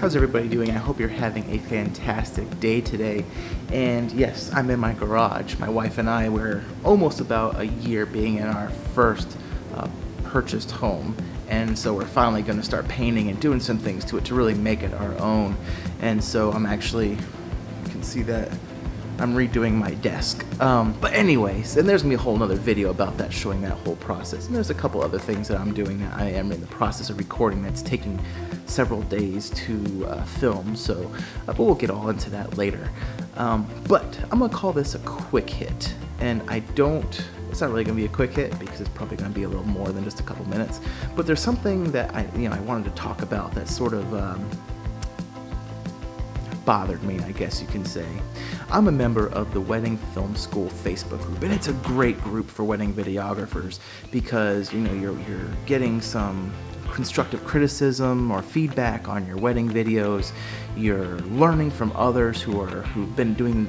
How's everybody doing? I hope you're having a fantastic day today. And yes, I'm in my garage. My wife and I were almost about a year being in our first purchased home. And so we're finally going to start painting and doing some things to it to really make it our own. And so I'm actually, you can see that I'm redoing my desk. But anyways, and there's gonna be a whole nother video about that, showing that whole process. And there's a couple other things that I'm doing that I am in the process of recording that's taking several days to film. So, but we'll get all into that later. But I'm gonna call this a quick hit. And it's not really gonna be a quick hit because it's probably gonna be a little more than just a couple minutes. But there's something that I wanted to talk about that sort of, bothered me, I guess you can say. I'm a member of the Wedding Film School Facebook group, and it's a great group for wedding videographers because you're getting some constructive criticism or feedback on your wedding videos. You're learning from others who've been doing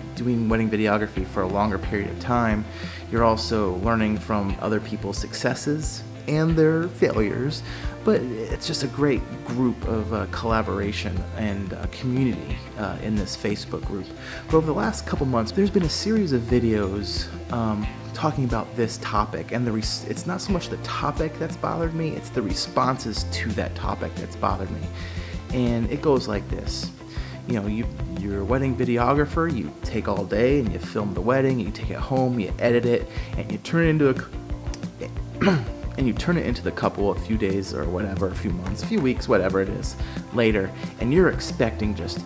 wedding videography for a longer period of time. You're also learning from other people's successes and their failures, but it's just a great group of collaboration and community in this Facebook group. But over the last couple months, there's been a series of videos talking about this topic, and it's not so much the topic that's bothered me, it's the responses to that topic that's bothered me. And it goes like this. You're a wedding videographer, you take all day and you film the wedding, you take it home, you edit it, and you turn it into the couple a few days or whatever, a few months, a few weeks, whatever it is, later, and you're expecting just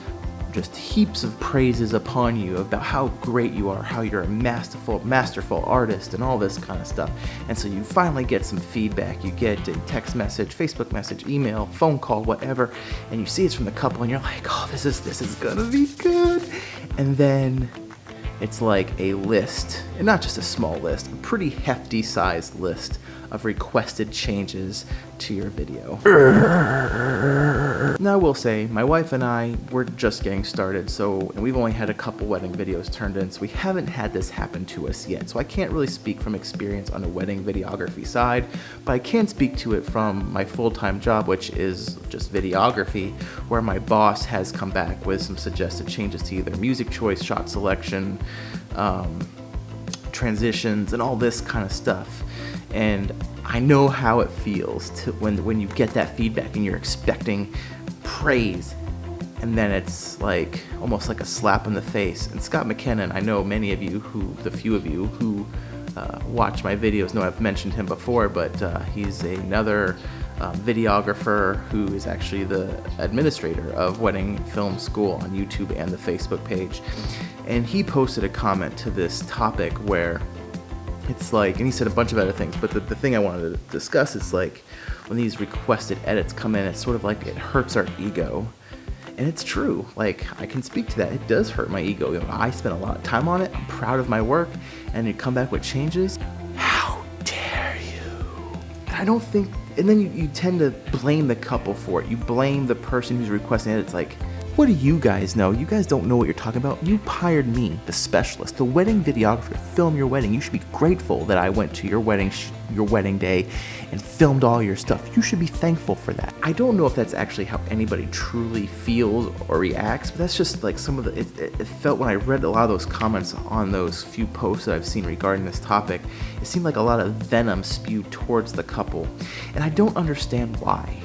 heaps of praises upon you about how great you are, how you're a masterful artist, and all this kind of stuff. And so you finally get some feedback. You get a text message, Facebook message, email, phone call, whatever, and you see it's from the couple, and you're like, oh, this is gonna be good. And then it's like a list, and not just a small list, a pretty hefty sized list of requested changes to your video. Now I will say, my wife and I, we're just getting started, and we've only had a couple wedding videos turned in, so we haven't had this happen to us yet. So I can't really speak from experience on the wedding videography side, but I can speak to it from my full-time job, which is just videography, where my boss has come back with some suggested changes to either music choice, shot selection, transitions, and all this kind of stuff. And I know how it feels when you get that feedback and you're expecting praise, and then it's like almost like a slap in the face. And Scott McKinnon, I know many of you the few of you who watch my videos know I've mentioned him before, but he's another videographer who is actually the administrator of Wedding Film School on YouTube and the Facebook page. And he posted a comment to this topic where it's like, and he said a bunch of other things, but the thing I wanted to discuss is like when these requested edits come in, it's sort of like it hurts our ego. And it's true. Like, I can speak to that. It does hurt my ego. I spent a lot of time on it. I'm proud of my work. And you come back with changes. How dare you? I don't think, and then you tend to blame the couple for it. You blame the person who's requesting it. It's like, what do you guys know? You guys don't know what you're talking about. You hired me, the specialist, the wedding videographer, to film your wedding. You should be grateful that I went to your wedding day and filmed all your stuff. You should be thankful for that. I don't know if that's actually how anybody truly feels or reacts, but that's just like some of the, it felt when I read a lot of those comments on those few posts that I've seen regarding this topic, it seemed like a lot of venom spewed towards the couple. And I don't understand why.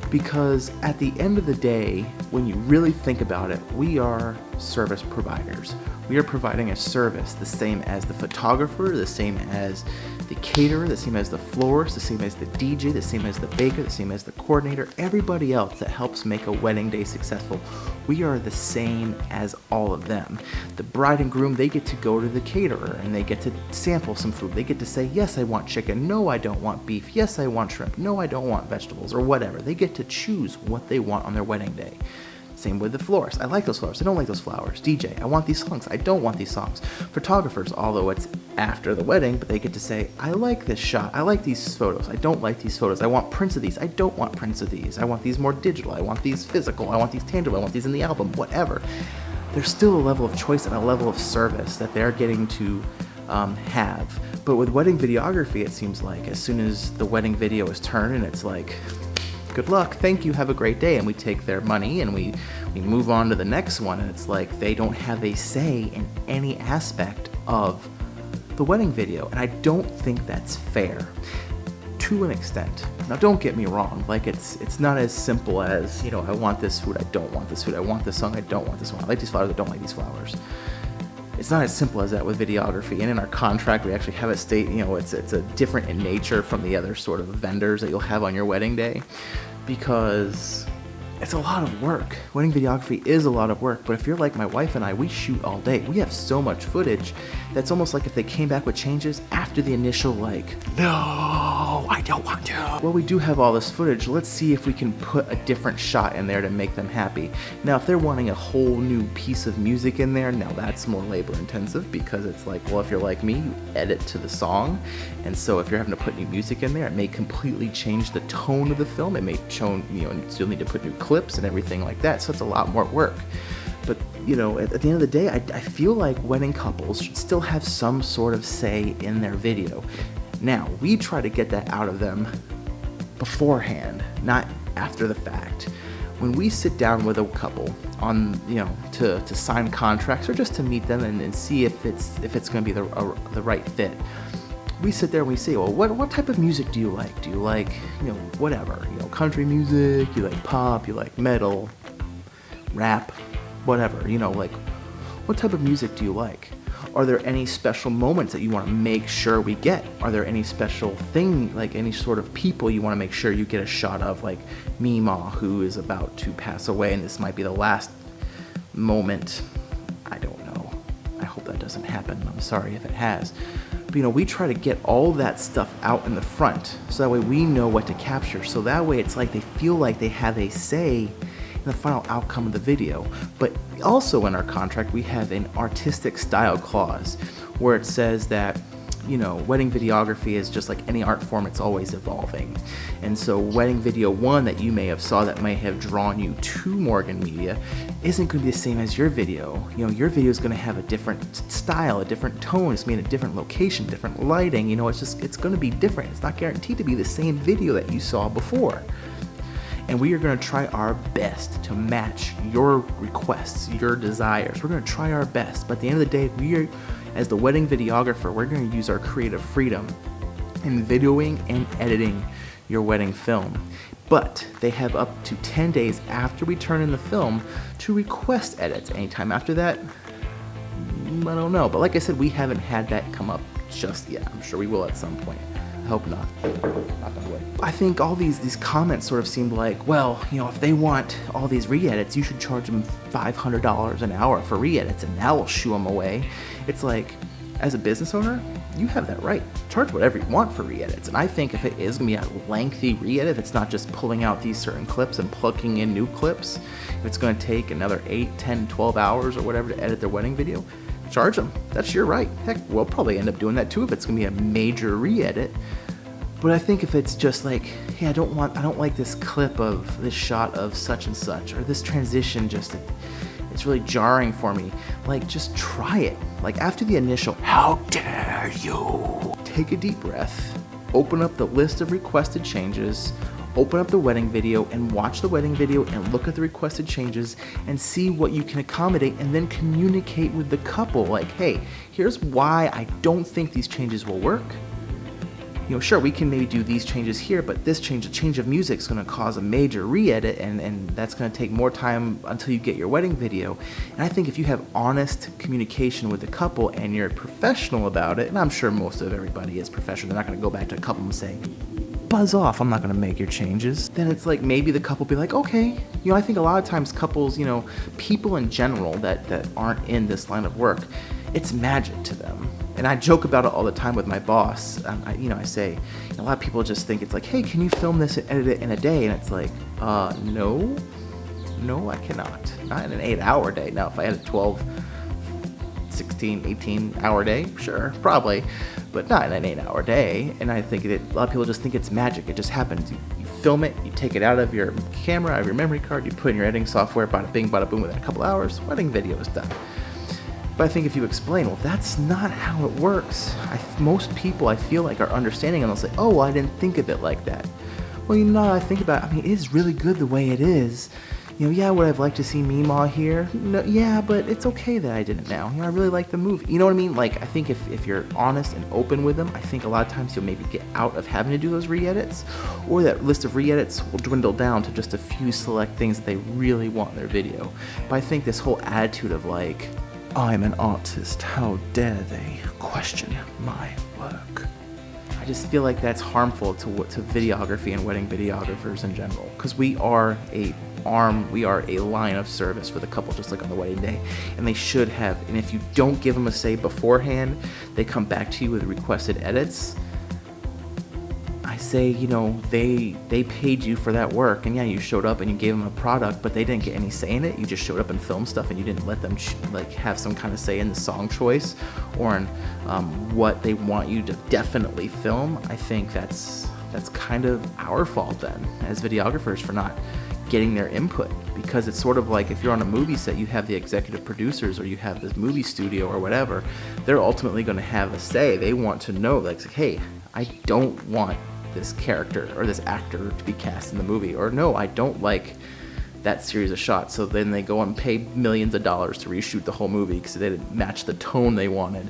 Because at the end of the day, when you really think about it, we are service providers. We are providing a service the same as the photographer, the same as the caterer, the same as the florist, the same as the DJ, the same as the baker, the same as the coordinator, everybody else that helps make a wedding day successful. We are the same as all of them. The bride and groom, they get to go to the caterer and they get to sample some food. They get to say, yes, I want chicken. No, I don't want beef. Yes, I want shrimp. No, I don't want vegetables, or whatever. They get to choose what they want on their wedding day. Same with the florist. I like those flowers. I don't like those flowers. DJ, I want these songs. I don't want these songs. Photographers, although it's after the wedding, but they get to say, I like this shot. I like these photos. I don't like these photos. I want prints of these. I don't want prints of these. I want these more digital. I want these physical. I want these tangible. I want these in the album, whatever. There's still a level of choice and a level of service that they're getting to have. But with wedding videography, it seems like as soon as the wedding video is turned and it's like, good luck, thank you, have a great day, and we take their money and we move on to the next one, and it's like they don't have a say in any aspect of the wedding video, and I don't think that's fair to an extent. Now don't get me wrong, like it's not as simple as, you know, I want this food, I don't want this food, I want this song, I don't want this one, I like these flowers, I don't like these flowers. It's not as simple as that with videography, and in our contract we actually have it state, you know, it's a different in nature from the other sort of vendors that you'll have on your wedding day, because it's a lot of work. Wedding videography is a lot of work, but if you're like my wife and I, we shoot all day. We have so much footage that's almost like if they came back with changes after the initial like, no, I don't want to. Well, we do have all this footage. Let's see if we can put a different shot in there to make them happy. Now, if they're wanting a whole new piece of music in there, now that's more labor intensive, because it's like, well, if you're like me, you edit to the song. And so if you're having to put new music in there, it may completely change the tone of the film. It may show, you know, you still need to put new clips and everything like that, so it's a lot more work. But, you know, at the end of the day, I feel like wedding couples should still have some sort of say in their video. Now, we try to get that out of them beforehand, not after the fact. When we sit down with a couple on, you know, to sign contracts or just to meet them and see if it's going to be the right fit, we sit there and we say, well, what type of music do you like? Do you like, you know, whatever, you know, country music, you like pop, you like metal, rap, whatever, you know, like, what type of music do you like? Are there any special moments that you want to make sure we get? Are there any special thing, like any sort of people you want to make sure you get a shot of, like Meemaw, who is about to pass away, and this might be the last moment? I don't know. I hope that doesn't happen. I'm sorry if it has. But, you know, we try to get all that stuff out in the front, so that way we know what to capture. So that way it's like they feel like they have a say in the final outcome of the video. But also in our contract, we have an artistic style clause where it says that, you know, wedding videography is just like any art form, it's always evolving. And so wedding video one that you may have saw that may have drawn you to Morgan Media isn't going to be the same as your video. You know, your video is going to have a different style, a different tone, it's made in a different location, different lighting, you know, it's going to be different. It's not guaranteed to be the same video that you saw before. And we are going to try our best to match your requests, your desires. We're going to try our best. But at the end of the day, we are, as the wedding videographer, we're going to use our creative freedom in videoing and editing your wedding film. But they have up to 10 days after we turn in the film to request edits. Anytime after that, I don't know. But like I said, we haven't had that come up just yet. I'm sure we will at some point. I hope not. I think all these comments sort of seemed like, well, you know, if they want all these re-edits, you should charge them $500 an hour for re-edits, and that will shoo them away. It's like, as a business owner, you have that right. Charge whatever you want for re-edits. And I think if it is going to be a lengthy re-edit, if it's not just pulling out these certain clips and plugging in new clips, if it's going to take another 8, 10, 12 hours or whatever to edit their wedding video, charge them. That's your right. Heck, we'll probably end up doing that too if it's going to be a major re-edit. But I think if it's just like, hey, I don't like this clip of this shot of such and such, or this transition it's really jarring for me. Like, just try it. Like, after the initial, how dare you? Take a deep breath, open up the list of requested changes, open up the wedding video and watch the wedding video and look at the requested changes and see what you can accommodate, and then communicate with the couple. Like, hey, here's why I don't think these changes will work. You know, sure, we can maybe do these changes here, but this change of music is going to cause a major re-edit, and that's going to take more time until you get your wedding video. And I think if you have honest communication with the couple and you're professional about it, and I'm sure most of everybody is professional, they're not going to go back to a couple and say, buzz off, I'm not going to make your changes. Then it's like maybe the couple be like, okay. You know, I think a lot of times couples, you know, people in general that aren't in this line of work, it's magic to them. And I joke about it all the time with my boss. I say, a lot of people just think it's like, hey, can you film this and edit it in a day? And it's like, no, I cannot. Not in an 8-hour day. Now, if I had a 12, 16, 18-hour day, sure, probably, but not in an 8-hour day. And I think that a lot of people just think it's magic. It just happens. You film it, you take it out of your camera, out of your memory card, you put it in your editing software, bada bing, bada boom, within a couple hours, wedding video is done. But I think if you explain, well, that's not how it works. Most people, I feel like, are understanding, and they'll say, oh, well, I didn't think of it like that. Well, now that I think about it, I mean, it is really good the way it is. Yeah, would I've liked to see Meemaw here? No, yeah, but it's okay that I didn't now. I really like the movie. You know what I mean? Like, I think if you're honest and open with them, I think a lot of times you'll maybe get out of having to do those re-edits, or that list of re-edits will dwindle down to just a few select things that they really want in their video. But I think this whole attitude of like, I'm an artist, how dare they question my work? I just feel like that's harmful to videography and wedding videographers in general, because we are a line of service for the couple, just like on the wedding day, and they should have. And if you don't give them a say beforehand, they come back to you with requested edits. I say, they paid you for that work, and yeah, you showed up and you gave them a product, but they didn't get any say in it. You just showed up and filmed stuff, and you didn't let them have some kind of say in the song choice or in what they want you to definitely film. I think that's kind of our fault then as videographers for not getting their input, because it's sort of like if you're on a movie set, you have the executive producers or you have this movie studio or whatever. They're ultimately going to have a say. They want to know, like, hey, I don't want this character or this actor to be cast in the movie, or no, I don't like that series of shots. So then they go and pay millions of dollars to reshoot the whole movie because they didn't match the tone they wanted.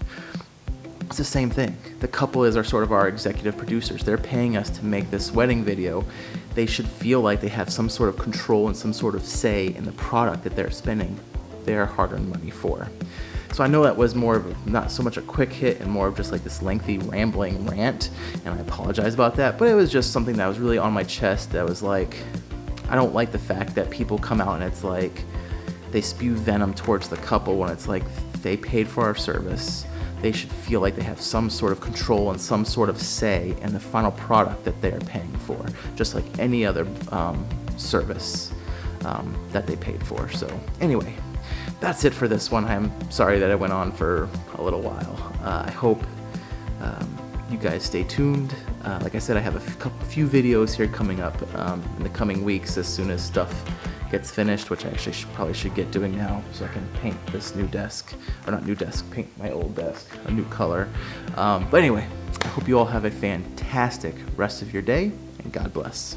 It's the same thing. The couple are sort of our executive producers. They're paying us to make this wedding video. They should feel like they have some sort of control and some sort of say in the product that they're spending their hard-earned money for. So I know that was more of not so much a quick hit and more of just like this lengthy rambling rant, and I apologize about that, but it was just something that was really on my chest. That was like, I don't like the fact that people come out and it's like they spew venom towards the couple when it's like they paid for our service. They should feel like they have some sort of control and some sort of say in the final product that they're paying for, just like any other service that they paid for. So anyway, that's it for this one. I'm sorry that I went on for a little while. I hope you guys stay tuned. Like I said, I have a few videos here coming up in the coming weeks as soon as stuff gets finished, which I actually probably should get doing now, so I can paint this new desk, or not new desk, paint my old desk a new color. But anyway, I hope you all have a fantastic rest of your day, and God bless.